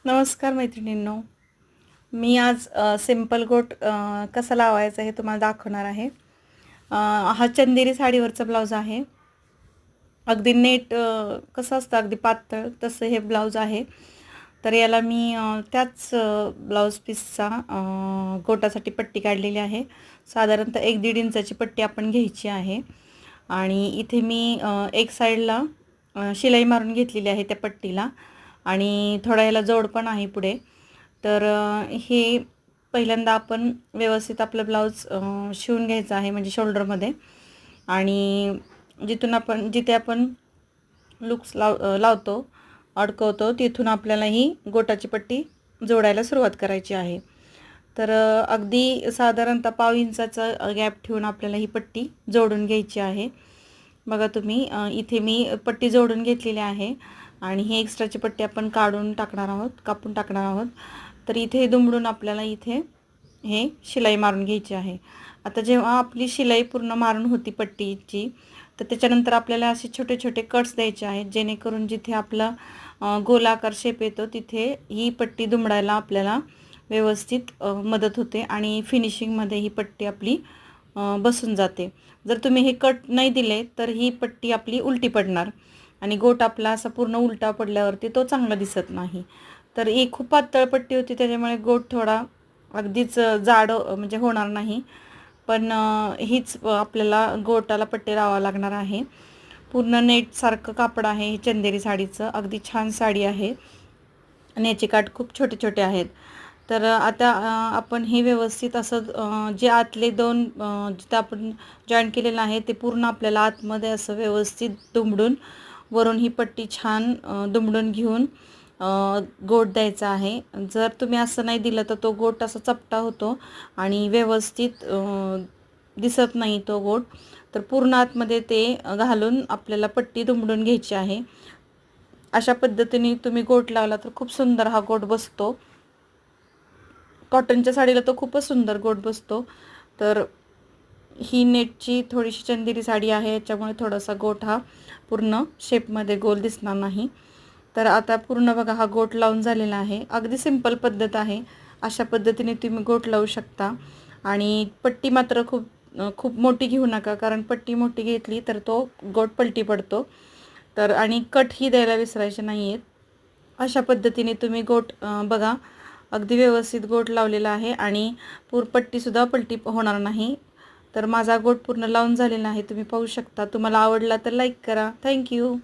नमस्कार मैत्रिणींनो. मी आज सिंपल गोट कसा लावायचा हे तुम्हाला दाखवणार आहे. हा चंदेरी साडीवरचा ब्लाऊज आहे. अगदी नेट कसं असतं अगदी पातळ तसं हे ब्लाऊज आहे. तर याला मी त्याच ब्लाऊज पीसचा गोटासाठी पट्टी काढलेली आहे. साधारणतः 1-1.5 इंचाची पट्टी आपण घ्यायची आहे. आणि इथे मी एक साईडला शिलाई मारून घेतलेली आहे त्या पट्टीला आणि थोडा याला जोड पण आहे पुढे. तर हे पहिल्यांदा आपण व्यवस्थित आपलं ब्लाऊज शिवून घ्यायचं आहे, म्हणजे शोल्डरमध्ये. आणि जिथे आपण लूप्स लावतो, अडकवतो, तिथून आपल्याला ही गोटाची पट्टी जोडायला सुरुवात करायची आहे. तर अगदी साधारणतः 1/2 इंचाचा गॅप ठेवून आपल्याला ही पट्टी जोडून घ्यायची आहे. बघा तुम्ही, इथे मी पट्टी जोडून घेतलेली आहे आणि ही एक्स्ट्राची पट्टी आपण कापून टाकणार आहोत. तर इथे दुमडून आपल्याला इथे हे शिलाई मारून घ्यायची आहे. आता जेव्हा आपली शिलाई पूर्ण मारून होती पट्टीची, तर त्याच्यानंतर आपल्याला असे छोटे छोटे कट्स द्यायचे आहेत, जेणेकरून जिथे आपला गोलाकार शेप येतो तिथे ही पट्टी दुमडायला आपल्याला व्यवस्थित मदत होते आणि फिनिशिंगमध्ये ही पट्टी आपली बसून जाते. जर तुम्ही हे कट नाही दिले तर ही पट्टी आपली उलटी पडणार आणि गोट आपला असा पूर्ण उलटा पडल्यावरती तो चांगला दिसत नाही. तर ही खूप पातळ पट्टी होती, त्याच्यामुळे गोट थोडा अगदीच जाड म्हणजे होणार नाही. पण हीच आपल्याला गोटाला पट्टी लावावं लागणार आहे. पूर्ण नेटसारखं कापड आहे हे चंदेरी साडीचं. अगदी छान साडी आहे आणि याचे काठ खूप छोटे छोटे आहेत. तर आता आपण हे व्यवस्थित असं जे आतले 2 जिथं आपण जॉईन केलेलं आहे ते पूर्ण आपल्याला आतमध्ये असं व्यवस्थित दुमडून वरून ही पट्टी छान दुमडून घेऊन गोट द्यायचा आहे. जर तुम्ही असं नाही दिलं तर तो गोट असा चपटा होतो आणि व्यवस्थित दिसत नाही तो गोट. तर पूर्ण आतमध्ये ते घालून आपल्याला पट्टी दुमडून घ्यायची आहे. अशा पद्धतीने तुम्ही गोट लावला तर खूप सुंदर हा गोट बसतो. कॉटनच्या साडीला तो खूपच सुंदर गोट बसतो. तर ही नेटची थोडीशी चंदेरी साडी आहे, याच्यामुळे थोडासा गोट हा पूर्ण शेपमध्ये गोल दिसणार नाही. तर आता पूर्ण बघा हा गोट लावून झालेला आहे. अगदी सिंपल पद्धत आहे. अशा पद्धतीने तुम्ही गोट लावू शकता. आणि पट्टी मात्र खूप मोठी घेऊ नका, कारण पट्टी मोठी घेतली तर तो गोट पलटी पडतो. तर आणि कटही द्यायला विसरायचे नाही आहेत. अशा पद्धतीने तुम्ही गोट बघा, अगदी व्यवस्थित गोट लावलेला आहे आणि पट्टीसुद्धा पलटी होणार नाही. तर माझा गोट पूर्ण लावून झालेला आहे, तुम्ही पाहू शकता. तुम्हाला आवडला तर लाईक करा. थँक्यू.